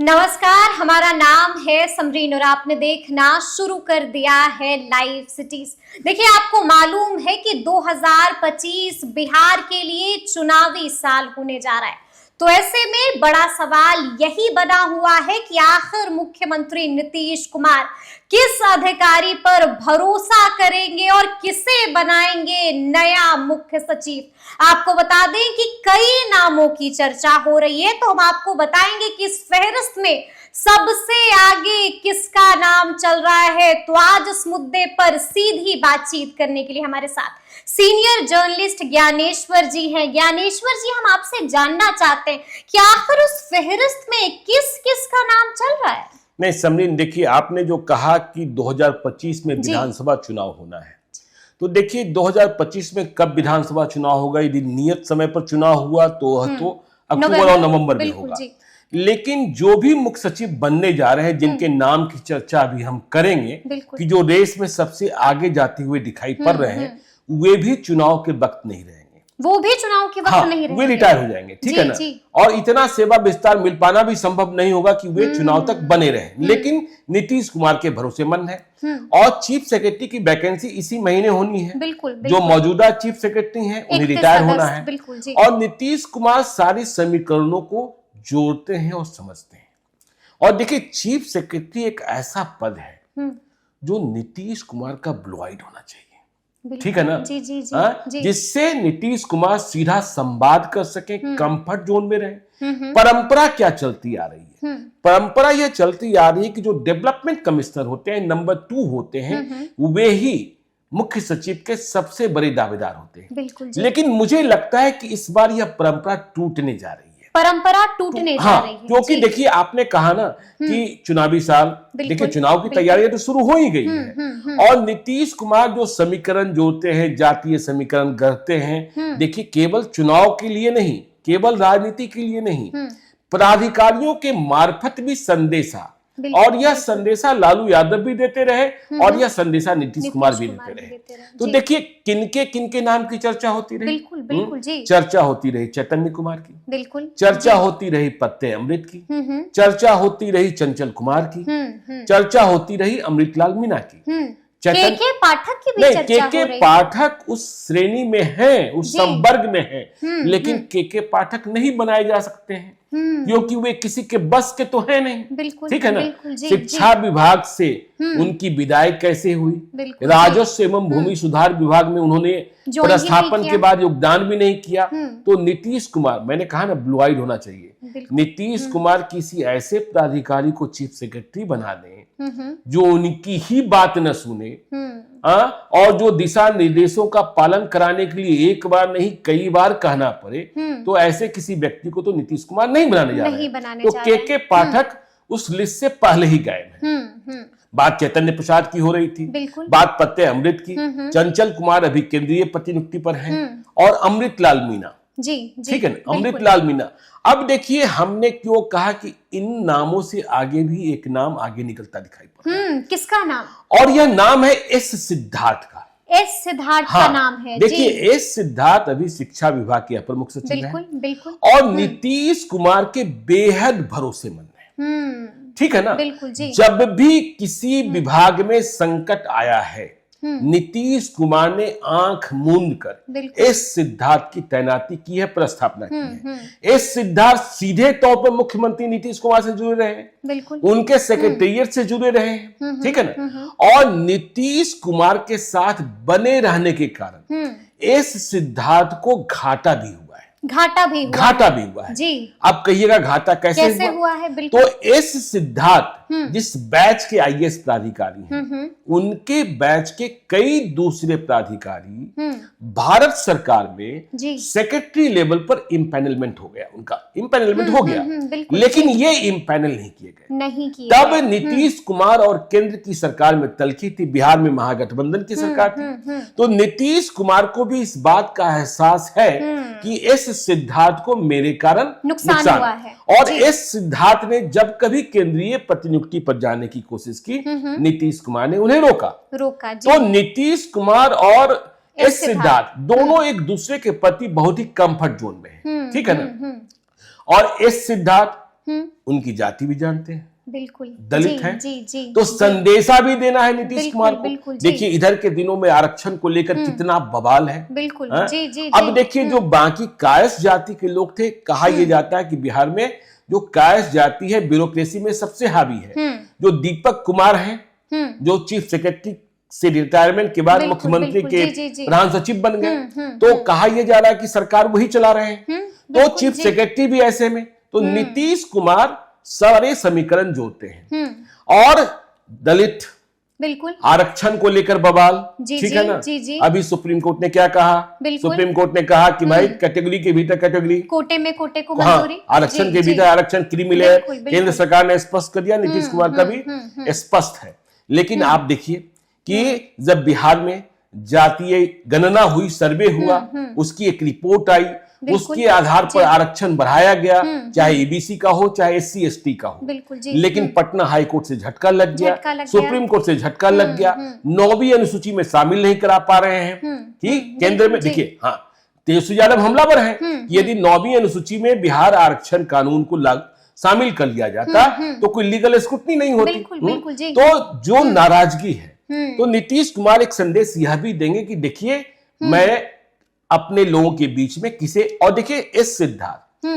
नमस्कार, हमारा नाम है समरीन और आपने देखना शुरू कर दिया है लाइव सिटीज। देखिए, आपको मालूम है कि 2025 बिहार के लिए चुनावी साल होने जा रहा है, तो ऐसे में बड़ा सवाल यही बना हुआ है कि आखिर मुख्यमंत्री नीतीश कुमार किस अधिकारी पर भरोसा करेंगे और किसे बनाएंगे नया मुख्य सचिव। आपको बता दें कि कई नामों की चर्चा हो रही है, तो हम आपको बताएंगे कि इस फहरिस्त में सबसे आगे किसका नाम चल रहा है। तो आज इस मुद्दे पर सीधी बातचीत करने के लिए हमारे साथ सीनियर जर्नलिस्ट ज्ञानेश्वर जी हैं। ज्ञानेश्वर जी, हम आपसे जानना चाहते हैं कि आखिर उस फहरिस्त में किस किस का नाम चल रहा है। नहीं समरीन, देखिए आपने जो कहा कि 2025 में विधानसभा चुनाव होना है, तो देखिए 2025 में कब विधानसभा चुनाव होगा। यदि नियत समय पर चुनाव हुआ तो अक्टूबर और नवंबर में होगा। लेकिन जो भी मुख्य सचिव बनने जा रहे हैं, जिनके नाम की चर्चा अभी हम करेंगे, कि जो रेस में सबसे आगे जाते हुए दिखाई पड़ रहे हैं, वे भी चुनाव के वक्त नहीं रहेंगे। वो भी चुनाव के वक्त नहीं रहेंगे, वे रिटायर हो जाएंगे, ठीक है ना। और इतना सेवा विस्तार मिल पाना भी संभव नहीं होगा कि वे चुनाव तक बने रहें। लेकिन नीतीश कुमार के भरोसेमंद है और चीफ सेक्रेटरी की वैकेंसी इसी महीने होनी है। बिल्कुल। जो मौजूदा चीफ सेक्रेटरी हैं उन्हें रिटायर होना है। और नीतीश कुमार सारे समीकरणों को जोड़ते हैं और समझते हैं। और देखिए, चीफ सेक्रेटरी एक ऐसा पद है जो नीतीश कुमार का ब्लू आइड होना चाहिए, ठीक है ना। जी। जिससे नीतीश कुमार सीधा संवाद कर सके, कंफर्ट जोन में रहे। परंपरा क्या चलती आ रही है? परंपरा यह चलती आ रही है कि जो डेवलपमेंट कमिश्नर होते हैं, नंबर 2 होते हैं, वे ही मुख्य सचिव के सबसे बड़े दावेदार होते हैं। लेकिन मुझे लगता है कि इस बार यह परंपरा टूटने जा रही है। परंपरा टूटने जा रही है, क्योंकि देखिए आपने कहा ना कि चुनावी साल, देखिए चुनाव की तैयारियां तो शुरू हो ही गई है। और नीतीश कुमार जो समीकरण जोड़ते हैं, जातीय समीकरण गढ़ते हैं, देखिए केवल चुनाव के लिए नहीं, केवल राजनीति के लिए नहीं, पदाधिकारियों के मार्फत भी संदेशा, और यह संदेशा लालू यादव भी देते रहे और यह संदेशा नीतीश कुमार भी देते रहे। तो देखिए किनके किनके नाम की चर्चा होती रही। बिल्कुल जी। चर्चा होती रही चैतन्य कुमार की, बिल्कुल। चर्चा होती रही पत्ते अमृत की, चर्चा होती रही चंचल कुमार की, चर्चा होती रही अमृतलाल मीणा की, के पाठक की भी चर्चा हो रही है। के पाठक उस श्रेणी में हैं, उस संवर्ग में हैं, लेकिन के पाठक नहीं बनाए जा सकते हैं क्योंकि वे किसी के बस के तो है नहीं, ठीक है ना। शिक्षा विभाग से उनकी विदाई कैसे हुई, राजस्व एवं भूमि सुधार विभाग में उन्होंने प्रस्थापन के बाद योगदान भी नहीं किया। तो नीतीश कुमार, मैंने कहा ना ब्लू आइड होना चाहिए, नीतीश कुमार किसी ऐसे पदाधिकारी को चीफ सेक्रेटरी बना दें जो उनकी ही बात न सुने और जो दिशा निर्देशों का पालन कराने के लिए एक बार नहीं कई बार कहना पड़े, तो ऐसे किसी व्यक्ति को तो नीतीश कुमार नहीं बनाने जा रहे हैं। तो के पाठक उस लिस्ट से पहले ही गायब है। बात चैतन्य प्रसाद की हो रही थी, बात पत्ते अमृत की, चंचल कुमार अभी केंद्रीय प्रतिनियुक्ति पर हैं, और अमृतलाल मीणा, ठीक है ना, अमृतलाल मीणा। अब देखिए हमने क्यों कहा कि इन नामों से आगे भी एक नाम आगे निकलता दिखाई पड़ रहा है। किसका नाम? और यह नाम है एस सिद्धार्थ का। एस सिद्धार्थ का नाम है। देखिए एस सिद्धार्थ अभी शिक्षा विभाग के अपर मुख्य सचिव हैं, बिल्कुल। और नीतीश कुमार के बेहद भरोसेमंद है, ठीक है ना। जब भी किसी विभाग में संकट आया है, नीतीश कुमार ने आंख मूंद कर एस सिद्धार्थ की तैनाती की है, प्रस्थापना की है। एस सिद्धार्थ सीधे तौर पर मुख्यमंत्री नीतीश कुमार से जुड़े रहे हैं, उनके सेक्रेटेरिएट से जुड़े रहे हैं, ठीक है ना। और नीतीश कुमार के साथ बने रहने के कारण एस सिद्धार्थ को घाटा भी हुआ है। घाटा भी हुआ है जी। अब कहिएगा घाटा कैसे हुआ है? बिल्कुल। तो एस सिद्धार्थ जिस बैच के आईएएस प्राधिकारी हैं, उनके बैच के कई दूसरे प्राधिकारी भारत सरकार में सेक्रेटरी लेवल पर इम्पैनलमेंट हो गया, उनका इम्पैनलमेंट हो गया, लेकिन ये इम्पैनल नहीं किए तब नीतीश कुमार और केंद्र की सरकार में तल्खी थी, बिहार में महागठबंधन की सरकार थी। तो नीतीश कुमार को भी इस बात का एहसास है कि एस सिद्धार्थ को मेरे कारण नुकसान हुआ है। और एस सिद्धार्थ ने जब कभी केंद्रीय प्रतिनियुक्ति पर जाने की कोशिश की, नीतीश कुमार ने उन्हें रोका जी। तो नीतीश कुमार और एस सिद्धार्थ दोनों एक दूसरे के प्रति बहुत ही कंफर्ट जोन में है, ठीक है ना। और एस सिद्धार्थ उनकी जाति भी जानते हैं, बिल्कुल दलित है, जी, तो संदेशा भी देना है नीतीश कुमार को। जी। देखिए इधर के दिनों में आरक्षण को लेकर कितना बवाल है, बिल्कुल जी। अब देखिए जो बाकी कायस्थ जाति के लोग थे, कहा यह जाता है कि बिहार में जो कायस्थ जाति है ब्यूरोक्रेसी में सबसे हावी है। जो दीपक कुमार है, जो चीफ सेक्रेटरी से रिटायरमेंट के बाद मुख्यमंत्री के प्रधान सचिव बन गए, तो कहा यह जा रहा है कि सरकार वही चला रहे हैं, तो चीफ सेक्रेटरी भी ऐसे में, तो नीतीश कुमार सारे समीकरण जोड़ते हैं। और दलित बिल्कुल आरक्षण को लेकर बवाल, ठीक है ना, अभी सुप्रीम कोर्ट ने क्या कहा, सुप्रीम कोर्ट ने कहा कि भाई कैटेगरी के भीतर कैटेगरी, कोटे को मंजूरी, आरक्षण के भीतर आरक्षण क्रिमिनल है। केंद्र सरकार ने स्पष्ट कर दिया, नीतीश कुमार का भी स्पष्ट है। लेकिन आप देखिए कि जब बिहार में जातीय गणना हुई, सर्वे हुआ, उसकी एक रिपोर्ट आई, उसके आधार पर आरक्षण बढ़ाया गया, चाहे एबीसी का हो चाहे SC ST का हो। लेकिन पटना हाई कोर्ट से झटका लग गया, सुप्रीम कोर्ट से झटका लग गया, 9वीं अनुसूची में शामिल नहीं करा पा रहे हैं। ठीक, केंद्र में देखिए, हाँ, तेजस्वी यादव हमलावर है। यदि 9वीं अनुसूची में बिहार आरक्षण कानून को शामिल कर लिया जाता तो कोई लीगल स्क्रूटनी नहीं होती। तो जो नाराजगी है, तो नीतीश कुमार एक संदेश यह भी देंगे कि देखिए मैं अपने लोगों के बीच में किसे, और देखिए इस सिद्धार्थ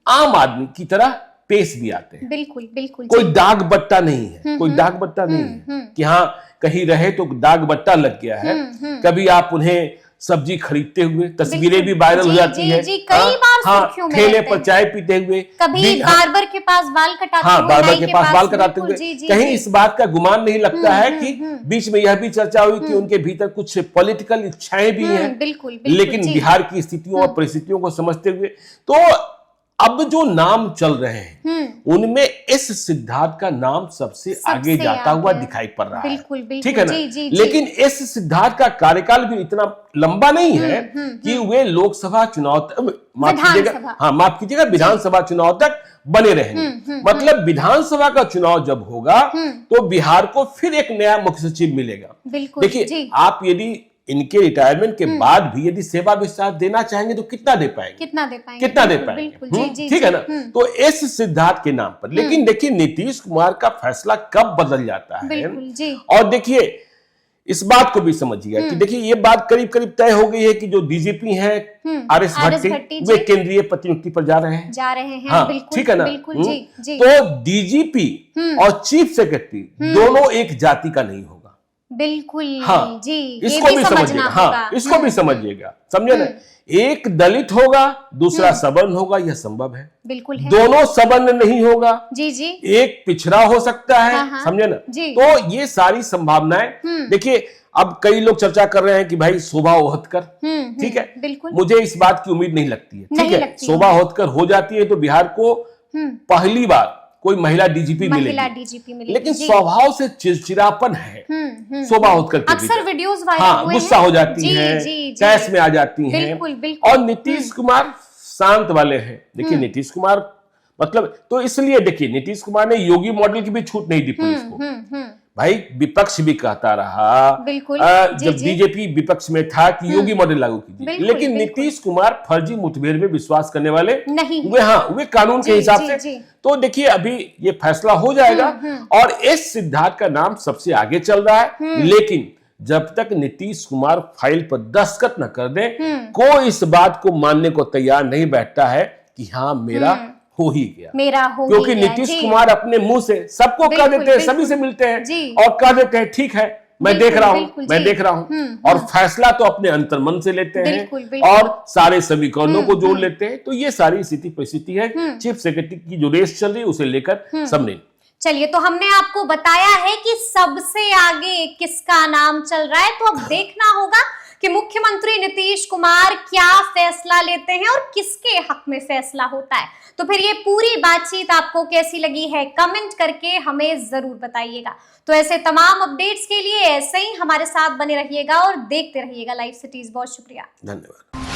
आम आदमी की तरह पेश भी आते हैं। बिल्कुल कोई दाग बट्टा नहीं है, कोई दाग बट्टा नहीं है कि हाँ कहीं रहे तो दाग बट्टा लग गया है। कभी आप उन्हें सब्जी खरीदते हुए तस्वीरें भी वायरल हो जाती है, कई बार सुर्खियों में ठेले पर चाय पीते हुए, कभी बार्बर के पास बाल कटाते हुए, बार्बर के पास बाल कटाते हुए, कहीं इस बात का गुमान नहीं लगता है कि बीच में यह भी चर्चा हुई कि उनके भीतर कुछ पॉलिटिकल इच्छाएं भी हैं। लेकिन बिहार की स्थितियों और परिस्थितियों को समझते हुए तो अब जो नाम चल रहे हैं उनमें इस सिद्धार्थ का नाम सबसे आगे जाता हुआ दिखाई पड़ रहा है, ठीक है ना। लेकिन इस सिद्धार्थ का कार्यकाल भी इतना लंबा नहीं है कि वे लोकसभा चुनाव तक, माफ कीजिएगा विधानसभा चुनाव तक बने रहेंगे। मतलब विधानसभा का चुनाव जब होगा तो बिहार को फिर एक नया मुख्य सचिव मिलेगा। देखिए आप यदि इनके रिटायरमेंट के बाद भी यदि सेवा विस्तार देना चाहेंगे तो कितना दे पाएंगे, ठीक है ना। तो इस सिद्धार्थ के नाम पर, लेकिन देखिए नीतीश कुमार का फैसला कब बदल जाता है। और देखिए इस बात को भी समझिएगा कि देखिए ये बात करीब करीब तय हो गई है कि जो डीजीपी हैं RS भट्टी, वे केंद्रीय प्रतिनियुक्ति पर जा रहे हैं। हाँ, ठीक है ना। तो डीजीपी और चीफ सेक्रेटरी दोनों एक जाति का नहीं होगा। हाँ, जी, इसको भी समझिएगा। हाँ, इसको भी समझिएगा, समझे ना। एक दलित होगा, दूसरा सवर्ण होगा, यह संभव है। दोनों सवर्ण नहीं होगा, एक पिछड़ा हो सकता है, समझे ना। तो ये सारी संभावनाएं देखिए, अब कई लोग चर्चा कर रहे हैं कि भाई शोभा ओहतकर, ठीक है, मुझे इस बात की उम्मीद नहीं लगती है, ठीक है। शोभा ओहतकर हो जाती है तो बिहार को पहली बार कोई महिला डीजीपी मिलेगी, लेकिन स्वभाव से चिड़चिड़ापन है शोभा ओहतकर के अक्सर वीडियोस वायरल गुस्सा हो जाती है, तैश में आ जाती हैं। और नीतीश कुमार शांत वाले हैं। देखिए नीतीश कुमार मतलब, तो इसलिए देखिए नीतीश कुमार ने योगी मॉडल की भी छूट नहीं दी पुलिस को। भाई विपक्ष भी कहता रहा जब बीजेपी विपक्ष में था कि योगी मॉडल लागू कीजिए, लेकिन नीतीश कुमार फर्जी मुठभेड़ में विश्वास करने वाले नहीं, वे कानून के हिसाब से। तो देखिए अभी ये फैसला हो जाएगा और इस सिद्धार्थ का नाम सबसे आगे चल रहा है। लेकिन जब तक नीतीश कुमार फाइल पर दस्तखत न कर दे, कोई इस बात को मानने को तैयार नहीं बैठता है कि हाँ मेरा हो ही गया, क्योंकि नीतीश कुमार अपने मुंह से सबको कह देते हैं, सभी से मिलते हैं और कह देते हैं ठीक है मैं देख रहा हूं, और फैसला तो अपने अंतर्मन से लेते हैं और सारे समीकरणों को जोड़ लेते हैं। तो ये सारी स्थिति परिस्थिति है। चीफ सेक्रेटरी की जो रेस चल रही है उसे लेकर सबने। चलिए, तो हमने आपको बताया है कि सबसे आगे किसका नाम चल रहा है, तो अब देखना होगा कि मुख्यमंत्री नीतीश कुमार क्या फैसला लेते हैं और किसके हक में फैसला होता है। तो फिर ये पूरी बातचीत आपको कैसी लगी है, कमेंट करके हमें जरूर बताइएगा। तो ऐसे तमाम अपडेट्स के लिए ऐसे ही हमारे साथ बने रहिएगा और देखते रहिएगा लाइव सिटीज। बहुत शुक्रिया, धन्यवाद।